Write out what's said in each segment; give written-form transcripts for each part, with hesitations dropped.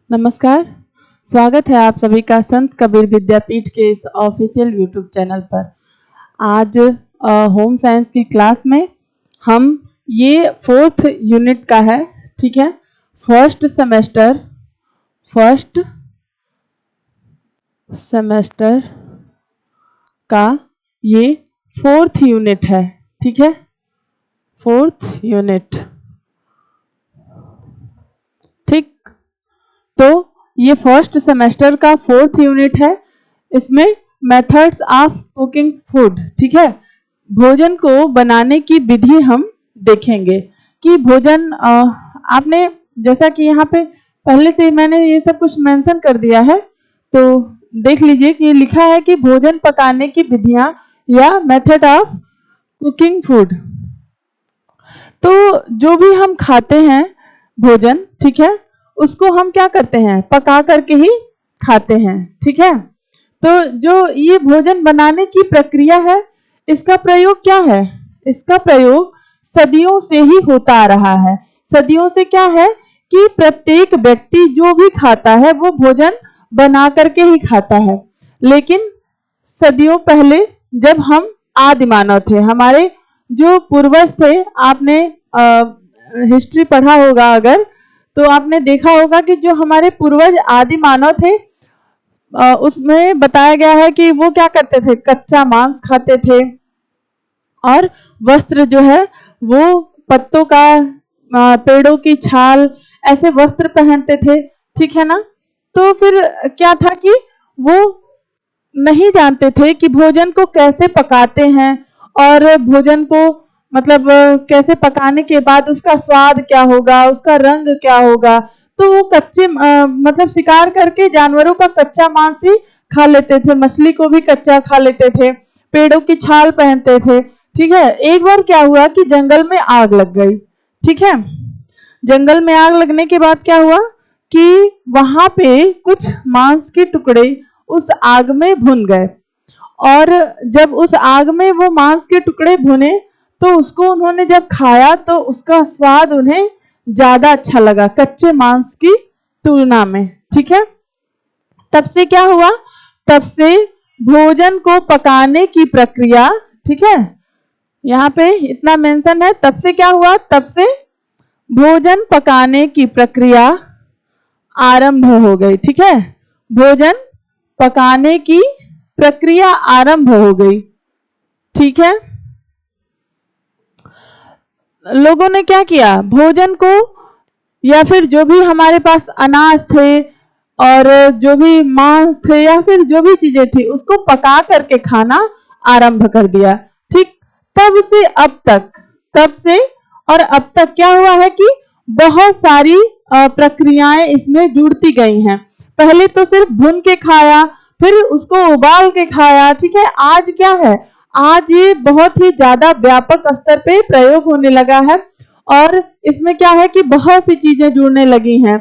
नमस्कार, स्वागत है आप सभी का संत कबीर विद्यापीठ के इस ऑफिशियल यूट्यूब चैनल पर। आज होम साइंस की क्लास में हम ये 4th यूनिट का है, ठीक है। फर्स्ट सेमेस्टर का ये 4th यूनिट है, ठीक है। 4th यूनिट, ठीक। तो ये फर्स्ट सेमेस्टर का 4th यूनिट है। इसमें मेथड्स ऑफ कुकिंग फूड, ठीक है। भोजन को बनाने की विधि हम देखेंगे कि भोजन आपने जैसा कि यहाँ पे पहले से मैंने ये सब कुछ मेंशन कर दिया है, तो देख लीजिए कि लिखा है कि भोजन पकाने की विधियां या मेथड ऑफ कुकिंग फूड। तो जो भी हम खाते हैं भोजन, ठीक है, उसको हम क्या करते हैं, पका करके ही खाते हैं, ठीक है। तो जो ये भोजन बनाने की प्रक्रिया है, इसका प्रयोग क्या है? इसका प्रयोग सदियों से ही होता आ रहा है। सदियों से क्या है कि प्रत्येक व्यक्ति जो भी खाता है वो भोजन बना करके ही खाता है। लेकिन सदियों पहले जब हम आदि मानव थे, हमारे जो पूर्वज थे, आपने हिस्ट्री पढ़ा होगा अगर, तो आपने देखा होगा कि जो हमारे पूर्वज आदि मानव थे, उसमें बताया गया है कि वो क्या करते थे, कच्चा मांस खाते थे और वस्त्र जो है वो पत्तों का, पेड़ों की छाल, ऐसे वस्त्र पहनते थे, ठीक है ना। तो फिर क्या था कि वो नहीं जानते थे कि भोजन को कैसे पकाते हैं और भोजन को मतलब कैसे पकाने के बाद उसका स्वाद क्या होगा, उसका रंग क्या होगा। तो वो कच्चे मतलब शिकार करके जानवरों का कच्चा मांस ही खा लेते थे, मछली को भी कच्चा खा लेते थे, पेड़ों की छाल पहनते थे, ठीक है। एक बार क्या हुआ कि जंगल में आग लग गई, ठीक है। जंगल में आग लगने के बाद क्या हुआ कि वहां पे कुछ मांस के टुकड़े उस आग में भुन गए, और जब उस आग में वो मांस के टुकड़े भुने तो उसको उन्होंने जब खाया तो उसका स्वाद उन्हें ज्यादा अच्छा लगा कच्चे मांस की तुलना में, ठीक है। तब से क्या हुआ, तब से भोजन को पकाने की प्रक्रिया, ठीक है, यहाँ पे इतना मेंशन है, तब से क्या हुआ, तब से भोजन पकाने की प्रक्रिया आरंभ हो गई, ठीक है। भोजन पकाने की प्रक्रिया आरंभ हो गई, ठीक है। लोगों ने क्या किया, भोजन को या फिर जो भी हमारे पास अनाज थे और जो भी मांस थे या फिर जो भी चीजें थी उसको पका करके खाना आरंभ कर दिया, ठीक। तब से अब तक, तब से और अब तक क्या हुआ है कि बहुत सारी प्रक्रियाएं इसमें जुड़ती गई हैं। पहले तो सिर्फ भून के खाया, फिर उसको उबाल के खाया, ठीक है। आज क्या है, आज ये बहुत ही ज्यादा व्यापक स्तर पे प्रयोग होने लगा है और इसमें क्या है कि बहुत सी चीजें जुड़ने लगी हैं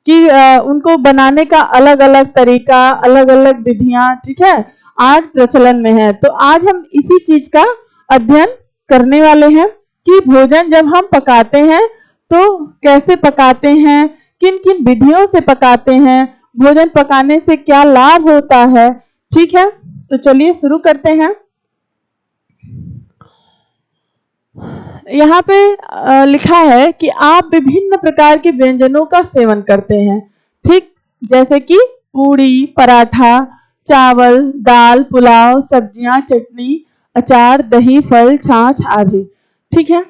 कि उनको बनाने का अलग अलग तरीका, अलग अलग विधियां, ठीक है, आज प्रचलन में है। तो आज हम इसी चीज का अध्ययन करने वाले हैं कि भोजन जब हम पकाते हैं तो कैसे पकाते हैं, किन किन विधियों से पकाते हैं, भोजन पकाने से क्या लाभ होता है, ठीक है। तो चलिए शुरू करते हैं। यहाँ पे लिखा है कि आप विभिन्न प्रकार के व्यंजनों का सेवन करते हैं, ठीक, जैसे कि पूड़ी, पराठा, चावल, दाल, पुलाव, सब्जियां, चटनी, अचार, दही, फल, छाछ आदि, ठीक है।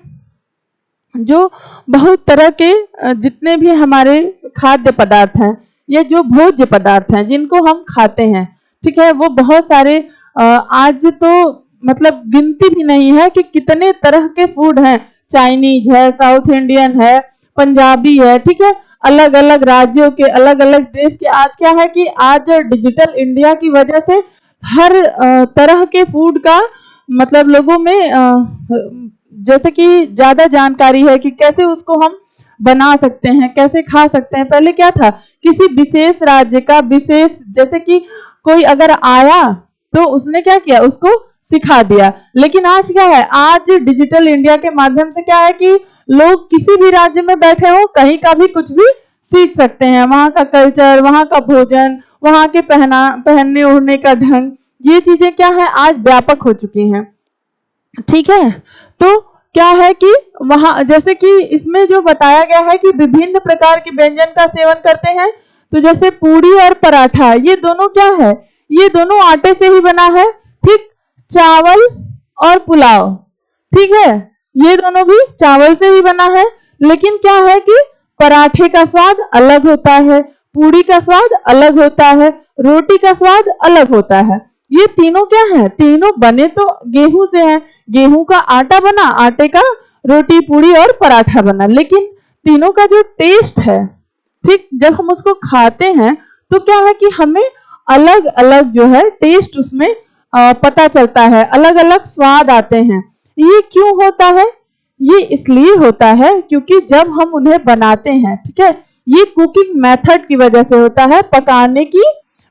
जो बहुत तरह के जितने भी हमारे खाद्य पदार्थ हैं, ये जो भोज्य पदार्थ हैं जिनको हम खाते हैं, ठीक है, वो बहुत सारे आज तो मतलब गिनती भी नहीं है कि कितने तरह के फूड हैं। चाइनीज है, साउथ इंडियन है, पंजाबी है, ठीक है, अलग अलग राज्यों के, अलग अलग देश के। आज क्या है कि आज डिजिटल इंडिया की वजह से हर तरह के फूड का मतलब लोगों में जैसे कि ज्यादा जानकारी है कि कैसे उसको हम बना सकते हैं, कैसे खा सकते हैं। पहले क्या था, किसी विशेष राज्य का विशेष, जैसे कि कोई अगर आया तो उसने क्या किया, उसको सिखा दिया। लेकिन आज क्या है, आज डिजिटल इंडिया के माध्यम से क्या है कि लोग किसी भी राज्य में बैठे हो, कहीं का भी कुछ भी सीख सकते हैं, वहाँ का कल्चर, वहाँ का भोजन, वहाँ के पहनने ओढ़ने का ढंग, ये चीजें क्या है आज व्यापक हो चुकी हैं। ठीक है, तो क्या है कि वहाँ जैसे कि इसमें जो बताया गया है कि विभिन्न प्रकार के व्यंजन का सेवन करते हैं, तो जैसे पूरी और पराठा, ये दोनों क्या है, ये दोनों आटे से ही बना है। ठीक, चावल और पुलाव, ठीक है, ये दोनों भी चावल से ही बना है। लेकिन क्या है कि पराठे का स्वाद अलग होता है, पूरी का स्वाद अलग होता है, रोटी का स्वाद अलग होता है। ये तीनों क्या है, तीनों बने तो गेहूं से हैं, गेहूं का आटा बना, आटे का रोटी पूरी और पराठा बना, लेकिन तीनों का जो टेस्ट है, ठीक, जब हम उसको खाते हैं तो क्या है कि हमें अलग अलग जो है टेस्ट उसमें पता चलता है, अलग अलग स्वाद आते हैं। ये क्यों होता है, ये इसलिए होता है क्योंकि जब हम उन्हें बनाते हैं, ठीक है, ये कुकिंग मेथड की वजह से होता है, पकाने की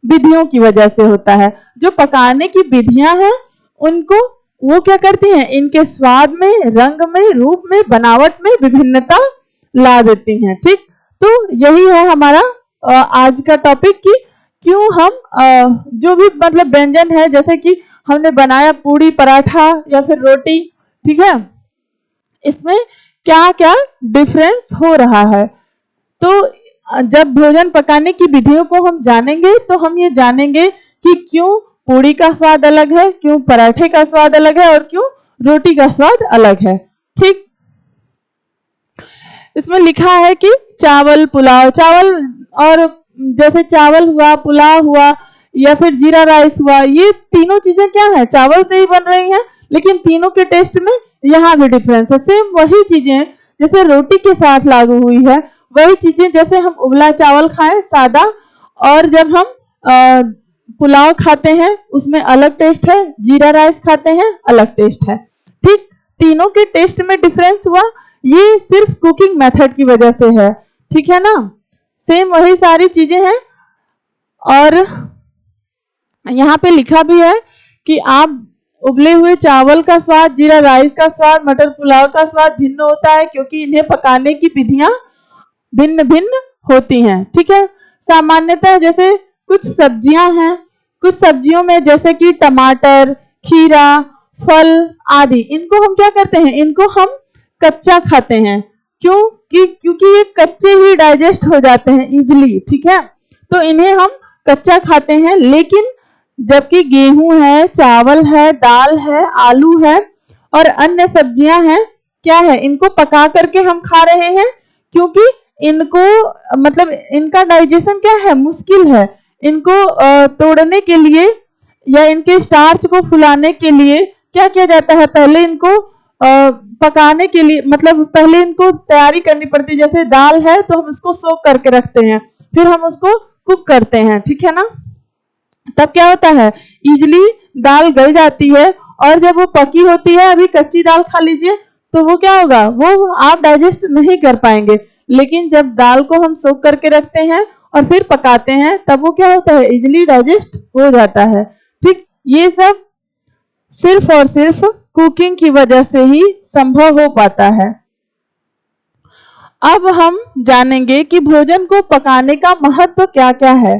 विधियों की वजह से होता है। जो पकाने की विधियां हैं उनको वो क्या करती हैं, इनके स्वाद में, रंग में, रूप में, बनावट में विभिन्नता ला देती हैं। ठीक, तो यही है हमारा आज का टॉपिक कि क्यों हम जो भी मतलब व्यंजन है, जैसे कि हमने बनाया पूरी पराठा या फिर रोटी, ठीक है, इसमें क्या क्या डिफरेंस हो रहा है। तो जब भोजन पकाने की विधियों को हम जानेंगे तो हम ये जानेंगे कि क्यों पूरी का स्वाद अलग है, क्यों पराठे का स्वाद अलग है और क्यों रोटी का स्वाद अलग है। ठीक, इसमें लिखा है कि चावल पुलाव, चावल और जैसे चावल हुआ, पुलाव हुआ या फिर जीरा राइस हुआ, ये तीनों चीजें क्या है, चावल से ही बन रही हैं, लेकिन तीनों के टेस्ट में यहाँ भी डिफरेंस है। सेम वही चीजें जैसे रोटी के साथ लागू हुई है, वही चीजें जैसे हम उबला चावल खाएं सादा, और जब हम पुलाव खाते हैं उसमें अलग टेस्ट है, जीरा राइस खाते हैं अलग टेस्ट है। ठीक, तीनों के टेस्ट में डिफरेंस हुआ, ये सिर्फ कुकिंग मेथड की वजह से है। ठीक है ना, सेम वही सारी चीजें हैं। और यहाँ पे लिखा भी है कि आप उबले हुए चावल का स्वाद, जीरा राइस का स्वाद, मटर पुलाव का स्वाद भिन्न होता है क्योंकि इन्हें पकाने की विधियां भिन्न भिन्न होती हैं। ठीक है, सामान्यतः जैसे कुछ सब्जियां हैं, कुछ सब्जियों में जैसे कि टमाटर, खीरा, फल आदि, इनको हम क्या करते हैं, इनको हम कच्चा खाते हैं। क्योंकि ये कच्चे ही डाइजेस्ट हो जाते हैं इजिली। ठीक है, तो इन्हें हम कच्चा खाते हैं। लेकिन जबकि गेहूं है, चावल है, दाल है, आलू है और अन्य सब्जियां हैं, क्या है, इनको पका करके हम खा रहे हैं क्योंकि इनको मतलब इनका डाइजेशन क्या है, मुश्किल है। इनको तोड़ने के लिए या इनके स्टार्च को फुलाने के लिए क्या किया जाता है, पहले इनको पकाने के लिए मतलब पहले इनको तैयारी करनी पड़ती है। जैसे दाल है तो हम उसको सोक करके रखते हैं, फिर हम उसको कुक करते हैं। ठीक है ना, तब क्या होता है, इजिली दाल गल जाती है, और जब वो पकी होती है, अभी कच्ची दाल खा लीजिए तो वो क्या होगा, वो आप डाइजेस्ट नहीं कर पाएंगे। लेकिन जब दाल को हम सोक करके रखते हैं और फिर पकाते हैं, तब वो क्या होता है, इजिली डाइजेस्ट हो जाता है। ठीक, ये सब सिर्फ और सिर्फ कुकिंग की वजह से ही संभव हो पाता है। अब हम जानेंगे कि भोजन को पकाने का महत्व क्या क्या है।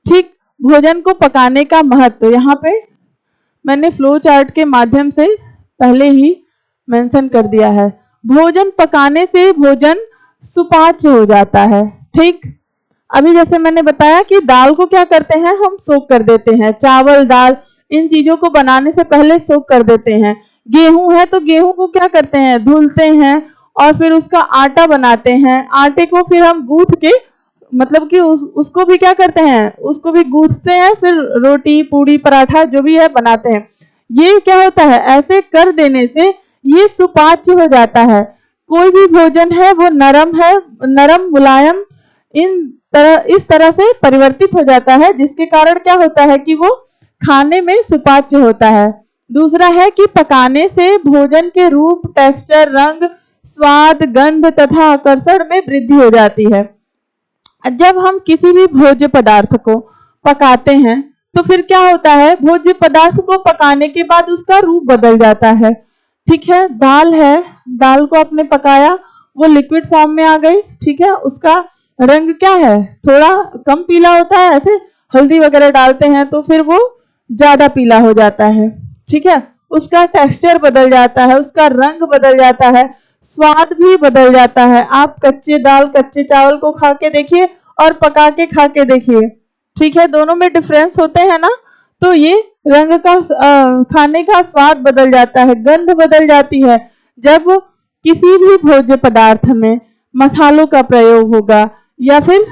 ठीक, भोजन को पकाने का महत्व यहाँ पे मैंने फ्लो चार्ट के माध्यम से पहले ही मेंशन कर दिया है। भोजन पकाने से भोजन सुपाच्य हो जाता है। ठीक, अभी जैसे मैंने बताया कि दाल को क्या करते हैं, हम सोक कर देते हैं, चावल, दाल, इन चीजों को बनाने से पहले सोक कर देते हैं। गेहूं है तो गेहूं को क्या करते हैं, धुलते हैं और फिर उसका आटा बनाते हैं। आटे को फिर हम गूंथ के मतलब कि उसको भी क्या करते हैं, उसको भी गूंथते हैं, फिर रोटी, पूड़ी, पराठा जो भी है बनाते हैं। ये क्या होता है, ऐसे कर देने से ये सुपाच्य हो जाता है। कोई भी भोजन है वो नरम है, नरम, मुलायम, इस तरह से परिवर्तित हो जाता है, जिसके कारण क्या होता है कि वो खाने में सुपाच्य होता है। दूसरा है कि पकाने से भोजन के रूप, टेक्सचर, रंग, स्वाद, गंध तथा आकर्षण में वृद्धि हो जाती है। जब हम किसी भी भोज्य पदार्थ को पकाते हैं तो फिर क्या होता है, भोज्य पदार्थ को पकाने के बाद उसका रूप बदल जाता है। ठीक है, दाल है, दाल को आपने पकाया, वो लिक्विड फॉर्म में आ गई। ठीक है, उसका रंग क्या है, थोड़ा कम पीला होता है, ऐसे हल्दी वगैरह डालते हैं तो फिर वो ज्यादा पीला हो जाता है, ठीक है। उसका टेक्सचर बदल जाता है, उसका रंग बदल जाता है, स्वाद भी बदल जाता है। आप कच्चे दाल कच्चे चावल को खा के देखिए और पका के खा के देखिए, ठीक है, दोनों में डिफरेंस होते हैं ना। तो ये रंग का खाने का स्वाद बदल जाता है, गंध बदल जाती है। जब किसी भी भोज्य पदार्थ में मसालों का प्रयोग होगा या फिर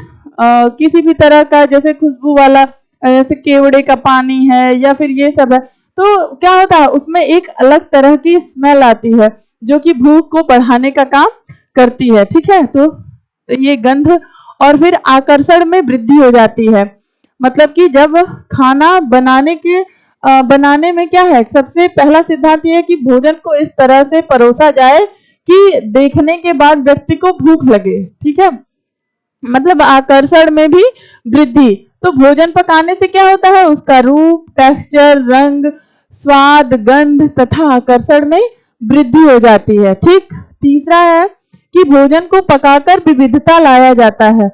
किसी भी तरह का, जैसे खुशबू वाला, जैसे केवड़े का पानी है या फिर ये सब है, तो क्या होता है उसमें एक अलग तरह की स्मेल आती है जो कि भूख को बढ़ाने का काम करती है, ठीक है। तो ये गंध और फिर आकर्षण में वृद्धि हो जाती है। मतलब कि जब खाना बनाने में क्या है, सबसे पहला सिद्धांत ये है कि भोजन को इस तरह से परोसा जाए कि देखने के बाद व्यक्ति को भूख लगे, ठीक है, मतलब आकर्षण में भी वृद्धि। तो भोजन पकाने से क्या होता है, उसका रूप, टेक्सचर, रंग, स्वाद, गंध तथा आकर्षण में वृद्धि हो जाती है, ठीक। तीसरा है कि भोजन को पकाकर विविधता लाया जाता है।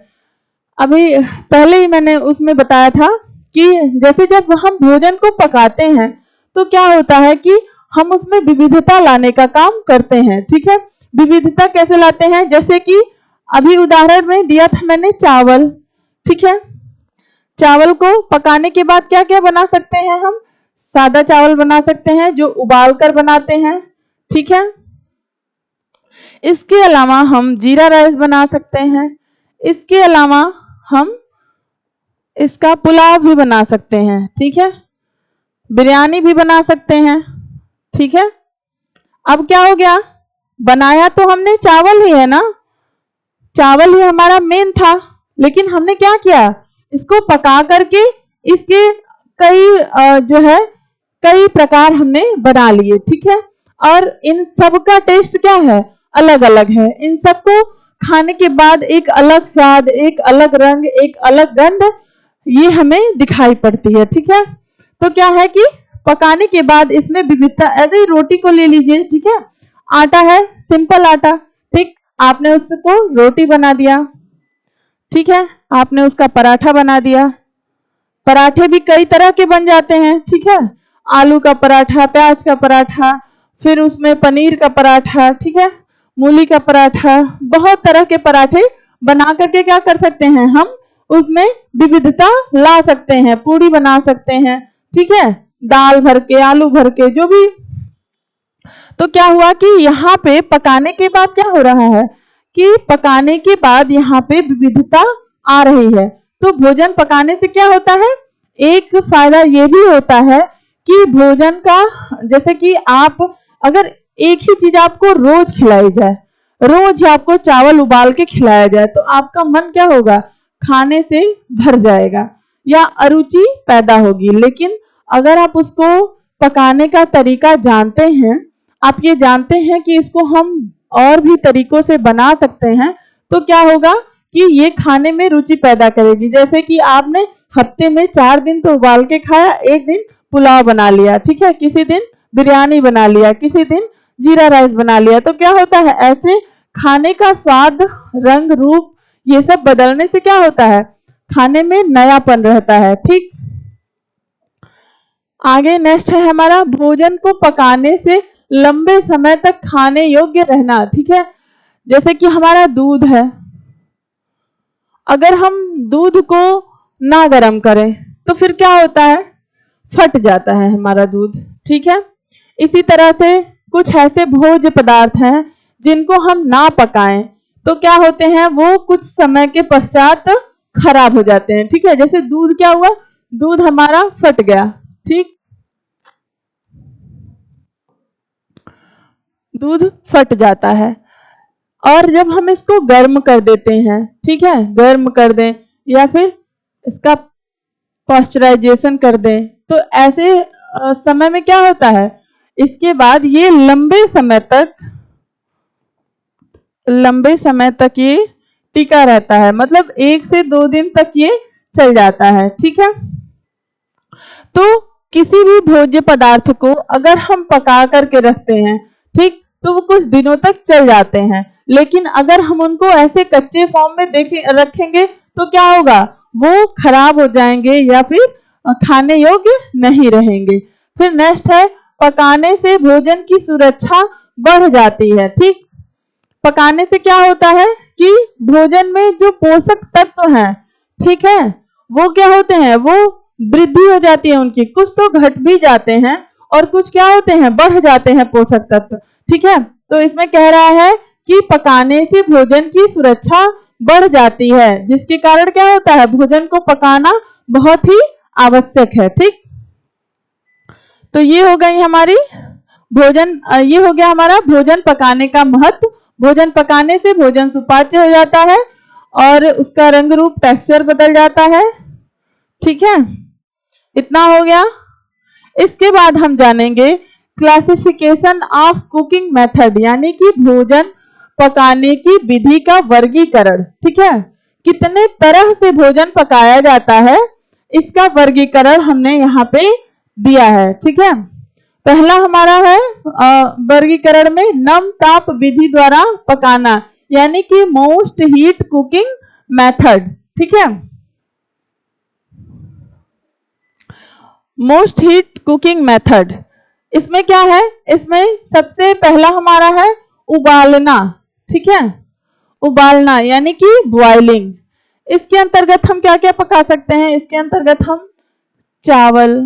अभी पहले ही मैंने उसमें बताया था कि जैसे जब हम भोजन को पकाते हैं तो क्या होता है कि हम उसमें विविधता लाने का काम करते हैं, ठीक है। विविधता कैसे लाते हैं, जैसे कि अभी उदाहरण में दिया था मैंने चावल, ठीक है। चावल को पकाने के बाद क्या क्या बना सकते हैं हम, सादा चावल बना सकते हैं जो उबाल कर बनाते हैं, ठीक है। इसके अलावा हम जीरा राइस बना सकते हैं। इसके अलावा हम इसका पुलाव भी बना सकते हैं, ठीक है, बिरयानी भी बना सकते हैं, ठीक है। अब क्या हो गया, बनाया तो हमने चावल ही है ना, चावल ही हमारा मेन था, लेकिन हमने क्या किया, इसको पका करके इसके कई प्रकार हमने बना लिए, ठीक है। और इन सब का टेस्ट क्या है, अलग अलग है। इन सबको खाने के बाद एक अलग स्वाद, एक अलग रंग, एक अलग गंध ये हमें दिखाई पड़ती है, ठीक है। तो क्या है कि पकाने के बाद इसमें विविधता, ऐसे ही रोटी को ले लीजिए, ठीक है, आटा है, सिंपल आटा, ठीक, आपने उसको रोटी बना दिया, ठीक है, आपने उसका पराठा बना दिया। पराठे भी कई तरह के बन जाते हैं, ठीक है, आलू का पराठा, प्याज का पराठा, फिर उसमें पनीर का पराठा, ठीक है, मूली का पराठा, बहुत तरह के पराठे बना करके क्या कर सकते हैं, हम उसमें विविधता ला सकते हैं, पूड़ी बना सकते हैं, ठीक है, दाल भर के, आलू भर के, जो भी। तो क्या हुआ कि यहाँ पे पकाने के बाद क्या हो रहा है कि पकाने के बाद यहाँ पे विविधता आ रही है। तो भोजन पकाने से क्या होता है, एक फायदा ये भी होता है कि भोजन का, जैसे कि आप अगर एक ही चीज आपको रोज खिलाई जाए, रोज आपको चावल उबाल के खिलाया जाए, तो आपका मन क्या होगा, खाने से भर जाएगा या अरुचि पैदा होगी। लेकिन अगर आप उसको पकाने का तरीका जानते हैं, आप ये जानते हैं कि इसको हम और भी तरीकों से बना सकते हैं, तो क्या होगा कि ये खाने में रुचि पैदा करेगी। जैसे कि आपने हफ्ते में 4 दिन तो उबाल के खाया, एक दिन पुलाव बना लिया, ठीक है, किसी दिन बिरयानी बना लिया, किसी दिन जीरा राइस बना लिया, तो क्या होता है, ऐसे खाने का स्वाद, रंग, रूप ये सब बदलने से क्या होता है, खाने में नयापन रहता है, ठीक। आगे नेक्स्ट है हमारा, भोजन को पकाने से लंबे समय तक खाने योग्य रहना, ठीक है। जैसे कि हमारा दूध है, अगर हम दूध को ना गर्म करें तो फिर क्या होता है, फट जाता है हमारा दूध, ठीक है। इसी तरह से कुछ ऐसे भोज्य पदार्थ हैं जिनको हम ना पकाएं तो क्या होते हैं, वो कुछ समय के पश्चात खराब हो जाते हैं, ठीक है। जैसे दूध क्या हुआ, दूध हमारा फट गया, ठीक, दूध फट जाता है। और जब हम इसको गर्म कर देते हैं, ठीक है, गर्म कर दें या फिर इसका पास्चराइजेशन कर दें, तो ऐसे समय में क्या होता है, इसके बाद ये लंबे समय तक ये टिका रहता है, मतलब 1 से 2 दिन तक ये चल जाता है, ठीक है। तो किसी भी भोज्य पदार्थ को अगर हम पका करके रखते हैं, ठीक, तो वो कुछ दिनों तक चल जाते हैं। लेकिन अगर हम उनको ऐसे कच्चे फॉर्म में रखेंगे तो क्या होगा, वो खराब हो जाएंगे या फिर खाने योग्य नहीं रहेंगे। फिर नेक्स्ट है, पकाने से भोजन की सुरक्षा बढ़ जाती है। ठीक, पकाने से क्या होता है कि भोजन में जो पोषक तत्व हैं, ठीक है, वो क्या होते हैं, वो वृद्धि हो जाती है उनकी, कुछ तो घट भी जाते हैं और कुछ क्या होते हैं, बढ़ जाते हैं पोषक तत्व। ठीक है, तो इसमें कह रहा है कि पकाने से भोजन की सुरक्षा बढ़ जाती है, जिसके कारण क्या होता है, भोजन को पकाना बहुत ही आवश्यक है। ठीक, तो ये हो गई हमारी भोजन, ये हो गया हमारा भोजन पकाने का महत्व। भोजन पकाने से भोजन सुपाच्य हो जाता है और उसका रंग रूप टेक्सचर बदल जाता है। ठीक है, इतना हो गया। इसके बाद हम जानेंगे क्लासिफिकेशन ऑफ कुकिंग मेथड, यानी कि भोजन पकाने की विधि का वर्गीकरण। ठीक है, कितने तरह से भोजन पकाया जाता है, इसका वर्गीकरण हमने यहाँ पे दिया है। ठीक है, पहला हमारा है वर्गीकरण में नम ताप विधि द्वारा पकाना, यानी कि मोस्ट हीट कुकिंग मेथड। ठीक है, मोस्ट हीट कुकिंग मेथड, इसमें क्या है, इसमें सबसे पहला हमारा है उबालना। ठीक है, उबालना यानी कि बॉइलिंग। इसके अंतर्गत हम क्या क्या पका सकते हैं, इसके अंतर्गत हम चावल,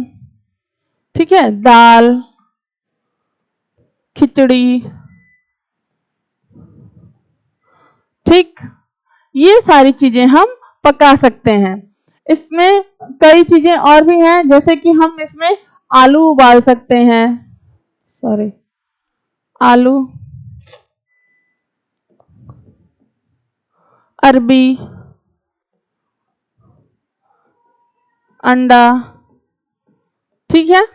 ठीक है, दाल, खिचड़ी, ठीक, ये सारी चीजें हम पका सकते हैं। इसमें कई चीजें और भी हैं, जैसे कि हम इसमें आलू उबाल सकते हैं, आलू, अरबी, अंडा। ठीक है,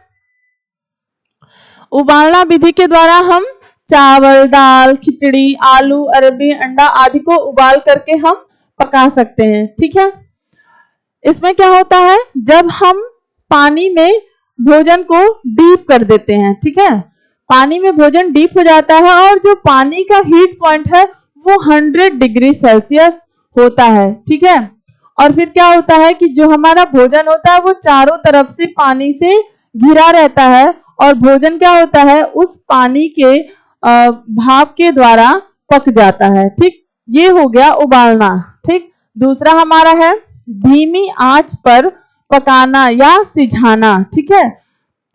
उबालना विधि के द्वारा हम चावल, दाल, खिचड़ी, आलू, अरबी, अंडा आदि को उबाल करके हम पका सकते हैं। ठीक है, इसमें क्या होता है, जब हम पानी में भोजन को डीप कर देते हैं, ठीक है, पानी में भोजन डीप हो जाता है और जो पानी का हीट पॉइंट है वो 100 डिग्री सेल्सियस होता है। ठीक है, और फिर क्या होता है कि जो हमारा भोजन होता है वो चारों तरफ से पानी से घिरा रहता है और भोजन क्या होता है, उस पानी के भाप के द्वारा पक जाता है। ठीक, ये हो गया उबालना। ठीक, दूसरा हमारा है धीमी आंच पर पकाना या सिझाना। ठीक है,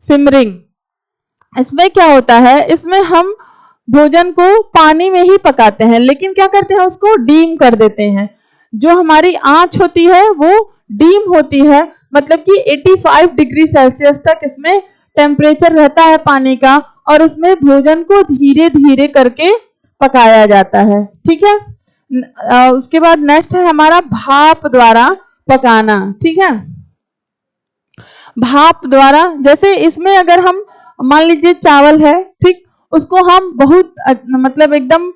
सिमरिंग। इसमें क्या होता है, इसमें हम भोजन को पानी में ही पकाते हैं, लेकिन क्या करते हैं, उसको डीम कर देते हैं। जो हमारी आंच होती है वो डीम होती है, मतलब कि 85 डिग्री सेल्सियस तक इसमें टेम्परेचर रहता है पानी का और उसमें भोजन को धीरे धीरे करके पकाया जाता है। ठीक है, उसके बाद नेक्स्ट है हमारा भाप द्वारा पकाना। ठीक है, भाप द्वारा, जैसे इसमें अगर हम मान लीजिए चावल है, ठीक, उसको हम बहुत मतलब एकदम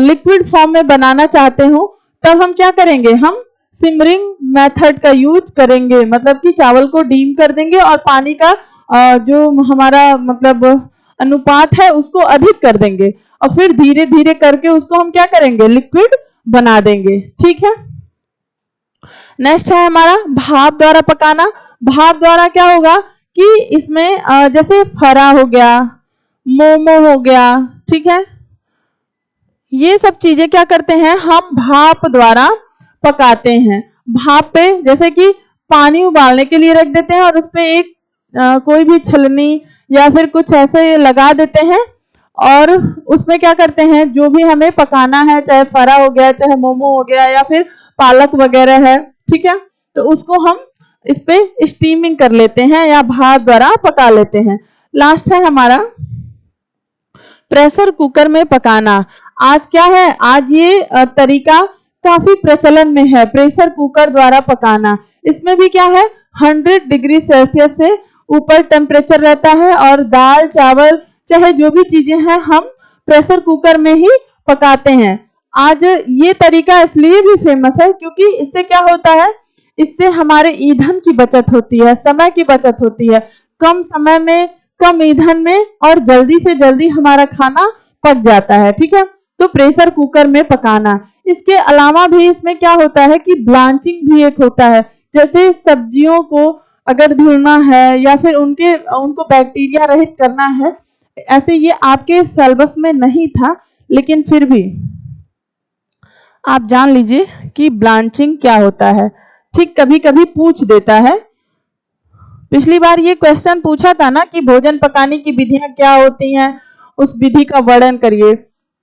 लिक्विड फॉर्म में बनाना चाहते हो, तब हम क्या करेंगे, हम सिमरिंग मेथड का यूज करेंगे, मतलब कि चावल को डीम कर देंगे और पानी का जो हमारा मतलब अनुपात है उसको अधिक कर देंगे और फिर धीरे धीरे करके उसको हम क्या करेंगे, लिक्विड बना देंगे। ठीक है, नेक्स्ट है हमारा भाप द्वारा पकाना। भाप द्वारा क्या होगा कि इसमें जैसे फरा हो गया, मोमो हो गया, ठीक है, ये सब चीजें क्या करते हैं, हम भाप द्वारा पकाते हैं। भाप पे जैसे कि पानी उबालने के लिए रख देते हैं और उस पे एक कोई भी छलनी या फिर कुछ ऐसे लगा देते हैं और उसमें क्या करते हैं, जो भी हमें पकाना है, चाहे फरा हो गया, चाहे मोमो हो गया या फिर पालक वगैरह है, ठीक है, तो उसको हम इस पे स्टीमिंग कर लेते हैं या भाप द्वारा पका लेते हैं। लास्ट है हमारा प्रेशर कुकर में पकाना। आज क्या है, आज ये तरीका काफी प्रचलन में है, प्रेशर कुकर द्वारा पकाना। इसमें भी क्या है, 100 डिग्री सेल्सियस से ऊपर टेम्परेचर रहता है और दाल, चावल, चाहे जो भी चीजें हैं, हम प्रेशर कुकर में ही पकाते हैं। आज ये तरीका इसलिए भी फेमस है क्योंकि इससे क्या होता है, इससे हमारे ईंधन की बचत होती है, समय की बचत होती है, कम समय में, कम ईंधन में और जल्दी से जल्दी हमारा खाना पक जाता है। ठीक है, तो प्रेशर कुकर में पकाना। इसके अलावा भी इसमें क्या होता है कि ब्लांचिंग भी एक होता है, जैसे सब्जियों को अगर धुलना है या फिर उनको बैक्टीरिया रहित करना है। ऐसे ये आपके सिलेबस में नहीं था, लेकिन फिर भी आप जान लीजिए कि ब्लांचिंग क्या होता है। ठीक, कभी कभी पूछ देता है। पिछली बार ये क्वेश्चन पूछा था ना कि भोजन पकाने की विधियां क्या होती हैं, उस विधि का वर्णन करिए।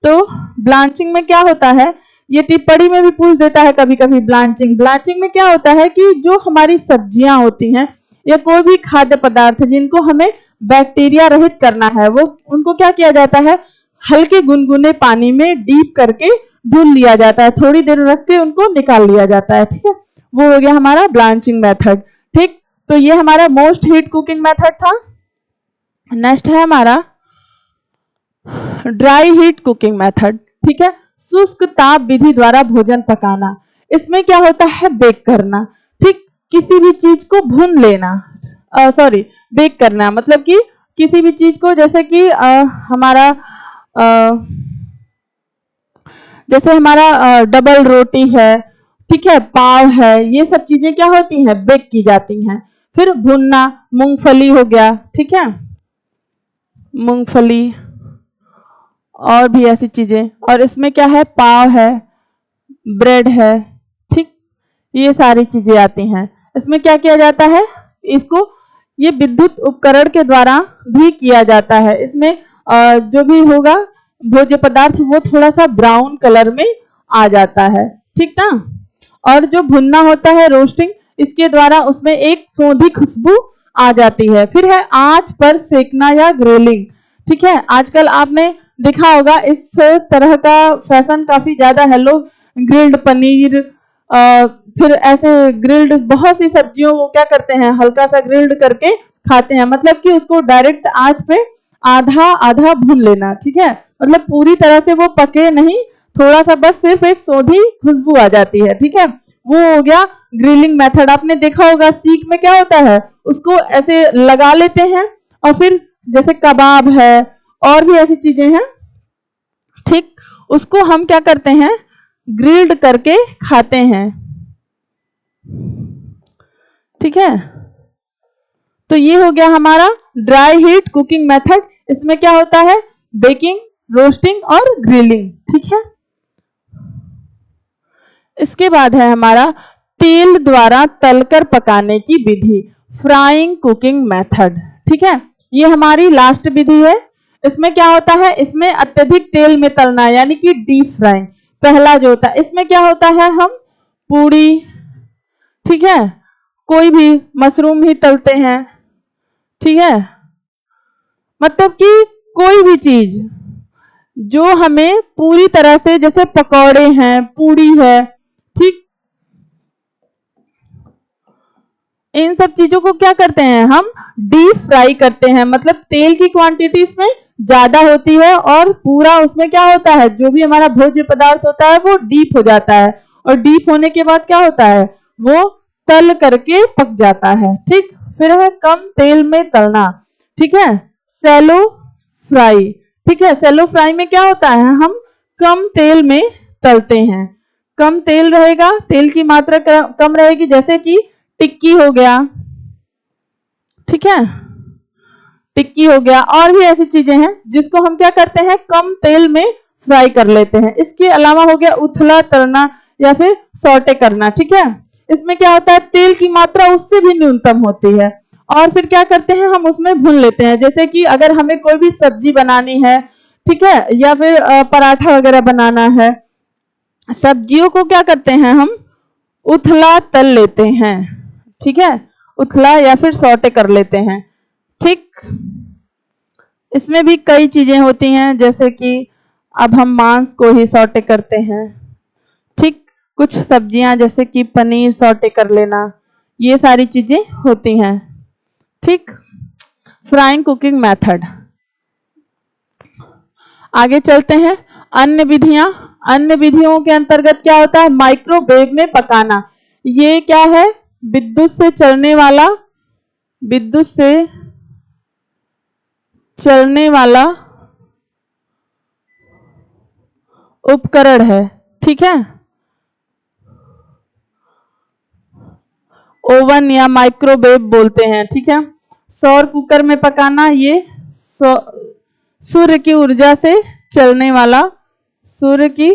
तो ब्लांचिंग में क्या होता है, ये टिप्पणी में भी पूछ देता है कभी कभी। ब्लांचिंग में क्या होता है कि जो हमारी सब्जियां होती हैं या कोई भी खाद्य पदार्थ जिनको हमें बैक्टीरिया रहित करना है, वो उनको क्या किया जाता है, हल्के गुनगुने पानी में डीप करके धुल लिया जाता है, थोड़ी देर रख के उनको निकाल लिया जाता है। ठीक है, वो हो गया हमारा ब्लांचिंग मेथड। ठीक, तो ये हमारा मोस्ट हीट कुकिंग मेथड था। नेक्स्ट है हमारा ड्राई हीट कुकिंग मेथड। ठीक है, शुष्क ताप विधि द्वारा भोजन पकाना। इसमें क्या होता है, बेक करना। ठीक, किसी भी चीज को भून लेना, सॉरी बेक करना, मतलब कि किसी भी चीज को, जैसे कि हमारा डबल रोटी है, ठीक है, पाव है, ये सब चीजें क्या होती हैं, बेक की जाती हैं। फिर भुनना, मूंगफली हो गया, ठीक है, मूंगफली और भी ऐसी चीजें। और इसमें क्या है, पाव है, ब्रेड है, ठीक, ये सारी चीजें आती हैं। इसमें क्या किया जाता है, इसको ये विद्युत उपकरण के द्वारा भी किया जाता है। इसमें जो भी होगा भोज्य पदार्थ वो थोड़ा सा ब्राउन कलर में आ जाता है, ठीक ना। और जो भुनना होता है, रोस्टिंग, इसके द्वारा उसमें एक सोंधी खुशबू आ जाती है। फिर है आंच पर सेकना या ग्रिलिंग। ठीक है, आजकल आपने देखा होगा इस तरह का फैशन काफी ज्यादा है। लोग ग्रिल्ड पनीर, फिर ऐसे ग्रिल्ड बहुत सी सब्जियों को क्या करते हैं, हल्का सा ग्रिल्ड करके खाते हैं, मतलब कि उसको डायरेक्ट आंच पे आधा आधा भून लेना। ठीक है, मतलब पूरी तरह से वो पके नहीं, थोड़ा सा बस सिर्फ एक सोंधी खुशबू आ जाती है। ठीक है, वो हो गया ग्रिलिंग मेथड। आपने देखा होगा सीख में क्या होता है, उसको ऐसे लगा लेते हैं और फिर जैसे कबाब है और भी ऐसी चीजें हैं, ठीक, उसको हम क्या करते हैं, ग्रिल्ड करके खाते हैं। ठीक है, तो ये हो गया हमारा ड्राई हीट कुकिंग मेथड। इसमें क्या होता है, बेकिंग, रोस्टिंग और ग्रिलिंग। ठीक है, इसके बाद है हमारा तेल द्वारा तलकर पकाने की विधि, फ्राइंग कुकिंग मेथड। ठीक है, ये हमारी लास्ट विधि है। इसमें क्या होता है, इसमें अत्यधिक तेल में तलना, यानी कि डीप फ्राइंग पहला जो होता है। इसमें क्या होता है, हम पूरी, ठीक है, कोई भी मशरूम ही तलते हैं। ठीक है, मतलब कि कोई भी चीज जो हमें पूरी तरह से, जैसे पकौड़े हैं, पूरी है, ठीक, इन सब चीजों को क्या करते हैं, हम डीप फ्राई करते हैं। मतलब तेल की क्वांटिटी इसमें ज्यादा होती है और पूरा उसमें क्या होता है, जो भी हमारा भोज्य पदार्थ होता है वो डीप हो जाता है। और डीप होने के बाद क्या होता है, वो तल करके पक जाता है। ठीक, फिर है कम तेल में तलना। ठीक है, सैलो फ्राई। ठीक है, सैलो फ्राई में क्या होता है, हम कम तेल में तलते हैं। कम तेल रहेगा, तेल की मात्रा कम रहेगी, जैसे कि टिक्की हो गया, ठीक है, टिक्की हो गया, और भी ऐसी चीजें हैं जिसको हम क्या करते हैं, कम तेल में फ्राई कर लेते हैं। इसके अलावा हो गया उथला तलना या फिर सौटे करना। ठीक है, इसमें क्या होता है, तेल की मात्रा उससे भी न्यूनतम होती है और फिर क्या करते हैं, हम उसमें भून लेते हैं। जैसे कि अगर हमें कोई भी सब्जी बनानी है, ठीक है, या फिर पराठा वगैरह बनाना है, सब्जियों को क्या करते हैं, हम उथला तल लेते हैं। ठीक है, उथला या फिर सौटे कर लेते हैं। ठीक, इसमें भी कई चीजें होती हैं, जैसे कि अब हम मांस को ही सौटे करते हैं। ठीक, कुछ सब्जियां जैसे कि पनीर सौटे कर लेना, ये सारी चीजें होती हैं। ठीक, फ्राइंग कुकिंग मेथड। आगे चलते हैं, अन्य विधियां। अन्य विधियों के अंतर्गत क्या होता है, माइक्रोवेव में पकाना। ये क्या है, विद्युत से चलने वाला उपकरण है, ठीक है। ओवन या माइक्रोवेव बोलते हैं, ठीक है। सौर कुकर में पकाना, ये सूर्य की ऊर्जा से चलने वाला, सूर्य की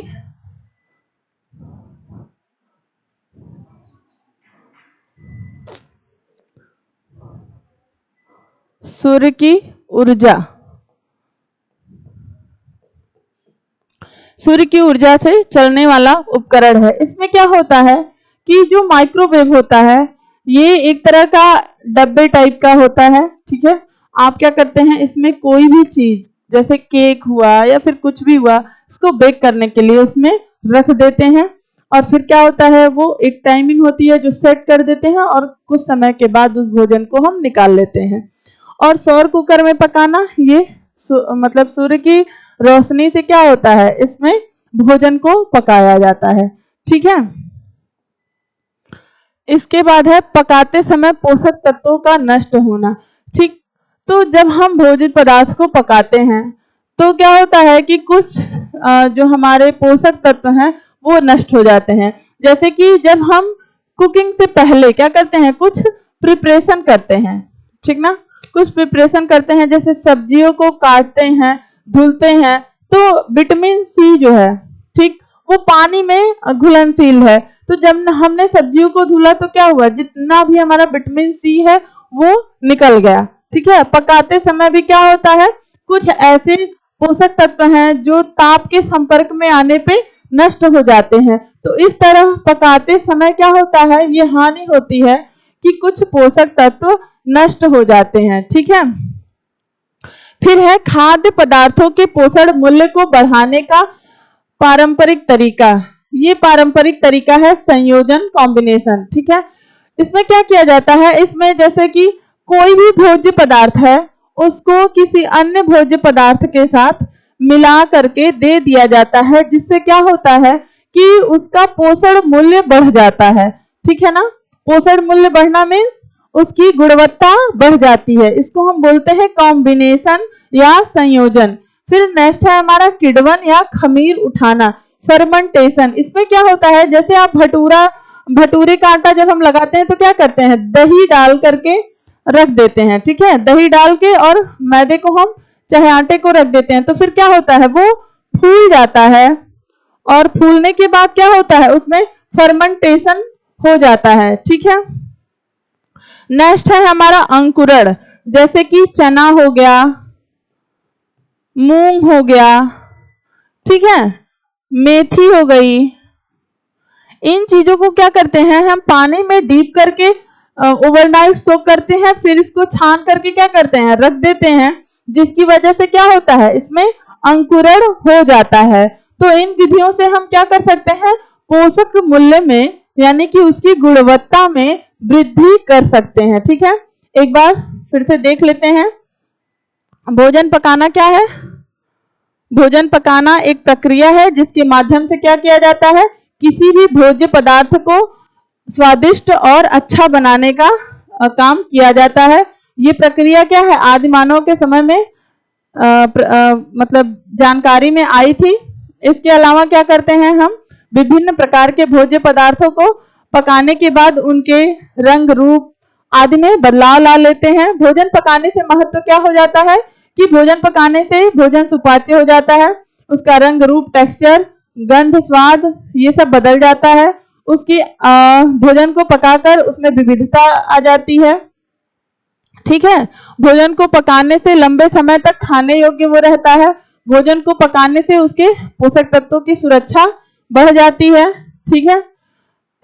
ऊर्जा से चलने वाला उपकरण है। इसमें क्या होता है कि जो माइक्रोवेव होता है ये एक तरह का डब्बे टाइप का होता है, ठीक है। आप क्या करते हैं, इसमें कोई भी चीज जैसे केक हुआ या फिर कुछ भी हुआ, इसको बेक करने के लिए उसमें रख देते हैं और फिर क्या होता है, वो एक टाइमिंग होती है जो सेट कर देते हैं और कुछ समय के बाद उस भोजन को हम निकाल लेते हैं। और सौर कुकर में पकाना, ये मतलब सूर्य की रोशनी से क्या होता है, इसमें भोजन को पकाया जाता है, ठीक है। इसके बाद है पकाते समय पोषक तत्वों का नष्ट होना, ठीक। तो जब हम भोजन पदार्थ को पकाते हैं तो क्या होता है कि कुछ जो हमारे पोषक तत्व हैं वो नष्ट हो जाते हैं। जैसे कि जब हम कुकिंग से पहले क्या करते हैं, कुछ प्रिपरेशन करते हैं, ठीक ना, कुछ प्रिपरेशन करते हैं, जैसे सब्जियों को काटते हैं, धुलते हैं, तो विटामिन सी जो है, ठीक, वो पानी में घुलनशील है। तो जब हमने सब्जियों को धुला तो क्या हुआ, जितना भी हमारा विटामिन सी है वो निकल गया, ठीक है। पकाते समय भी क्या होता है, कुछ ऐसे पोषक तत्व हैं जो ताप के संपर्क में आने पे नष्ट हो जाते हैं। तो इस तरह पकाते समय क्या होता है, ये हानि होती है कि कुछ पोषक तत्व नष्ट हो जाते हैं, ठीक है। फिर है खाद्य पदार्थों के पोषण मूल्य को बढ़ाने का पारंपरिक तरीका। ये पारंपरिक तरीका है संयोजन, कॉम्बिनेशन, ठीक है। इसमें क्या किया जाता है, इसमें जैसे कि कोई भी भोज्य पदार्थ है उसको किसी अन्य भोज्य पदार्थ के साथ मिला करके दे दिया जाता है, जिससे क्या होता है कि उसका पोषण मूल्य बढ़ जाता है, ठीक है ना। पोषण मूल्य बढ़ना मीन्स उसकी गुणवत्ता बढ़ जाती है, इसको हम बोलते हैं कॉम्बिनेशन या संयोजन। फिर नेक्स्ट है हमारा किण्वन या खमीर उठाना, फर्मेंटेशन। इसमें क्या होता है, जैसे आप भटूरे का आटा जब हम लगाते हैं तो क्या करते हैं, दही डाल करके रख देते हैं, ठीक है। दही डाल के और मैदे को हम चाहे आटे को रख देते हैं, तो फिर क्या होता है, वो फूल जाता है और फूलने के बाद क्या होता है, उसमें फर्मेंटेशन हो जाता है, ठीक है। नेक्स्ट है हमारा अंकुरण, जैसे कि चना हो गया, मूंग हो गया, ठीक है, मेथी हो गई। इन चीजों को क्या करते हैं, हम पानी में डीप करके ओवरनाइट सोक करते हैं, फिर इसको छान करके क्या करते हैं, रख देते हैं, जिसकी वजह से क्या होता है, इसमें अंकुरण हो जाता है। तो इन विधियों से हम क्या कर सकते हैं, पोषक मूल्य में यानी कि उसकी गुणवत्ता में वृद्धि कर सकते हैं, ठीक है। एक बार फिर से देख लेते हैं, भोजन पकाना क्या है। भोजन पकाना एक प्रक्रिया है जिसके माध्यम से क्या किया जाता है, किसी भी भोज्य पदार्थ को स्वादिष्ट और अच्छा बनाने का काम किया जाता है। ये प्रक्रिया क्या है, आदि मानव के समय में मतलब जानकारी में आई थी। इसके अलावा क्या करते हैं, हम विभिन्न प्रकार के भोज्य पदार्थों को पकाने के बाद उनके रंग, रूप आदि में बदलाव ला लेते हैं। भोजन पकाने से महत्व क्या हो जाता है कि भोजन पकाने से भोजन सुपाच्य हो जाता है, उसका रंग, रूप, टेक्सचर, गंध, स्वाद ये सब बदल जाता है। उसकी भोजन को पकाकर उसमें विविधता आ जाती है, ठीक है। भोजन को पकाने से लंबे समय तक खाने योग्य वो रहता है। भोजन को पकाने से उसके पोषक तत्वों की सुरक्षा बढ़ जाती है, ठीक है।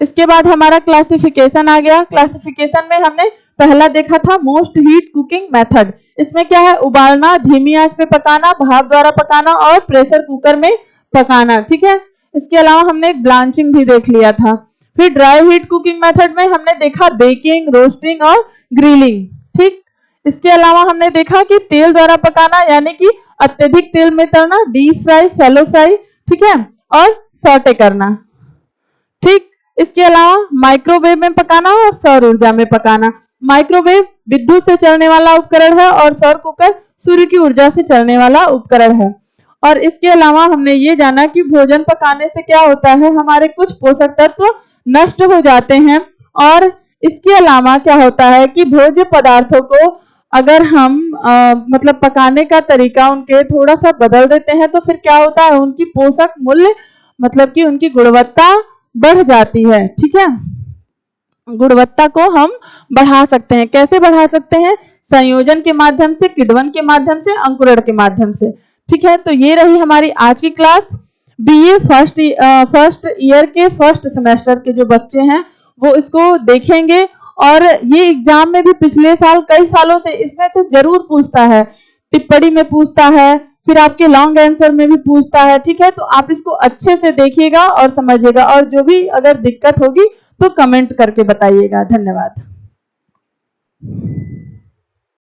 इसके बाद हमारा क्लासिफिकेशन आ गया। क्लासिफिकेशन में हमने पहला देखा था मोस्ट हीट कुकिंग मेथड। इसमें क्या है, उबालना, धीमी आंच पे पकाना, भाप द्वारा पकाना और प्रेशर कुकर में पकाना, ठीक है। इसके अलावा हमने ब्लांचिंग भी देख लिया था। फिर ड्राई हीट कुकिंग मेथड में हमने देखा बेकिंग, रोस्टिंग और ग्रिलिंग, ठीक। इसके अलावा हमने देखा कि तेल द्वारा पकाना यानी कि अत्यधिक तेल में तलना, डीप फ्राई, शैलो फ्राई, ठीक है, और सॉटे करना, ठीक। इसके अलावा माइक्रोवेव में पकाना और सौर ऊर्जा में पकाना। माइक्रोवेव विद्युत से चलने वाला उपकरण है और सौर कुकर सूर्य की ऊर्जा से चलने वाला उपकरण है। और इसके अलावा हमने ये जाना कि भोजन पकाने से क्या होता है, हमारे कुछ पोषक तत्व नष्ट हो जाते हैं। और इसके अलावा क्या होता है कि भोज्य पदार्थों को अगर हम मतलब पकाने का तरीका उनके थोड़ा सा बदल देते हैं तो फिर क्या होता है, उनकी पोषक मूल्य मतलब कि उनकी गुणवत्ता बढ़ जाती है। ठीक है, गुणवत्ता को हम बढ़ा सकते हैं। कैसे बढ़ा सकते हैं? संयोजन के माध्यम से, किण्वन के माध्यम से, अंकुरण के माध्यम से। ठीक है, तो ये रही हमारी आज की क्लास। बीए फर्स्ट ईयर के फर्स्ट सेमेस्टर के जो बच्चे हैं वो इसको देखेंगे, और ये एग्जाम में भी पिछले साल कई सालों से इसमें से जरूर पूछता है, टिप्पणी में पूछता है, फिर आपके लॉन्ग आंसर में भी पूछता है। ठीक है, तो आप इसको अच्छे से देखिएगा और समझिएगा, और जो भी अगर दिक्कत होगी तो कमेंट करके बताइएगा। धन्यवाद।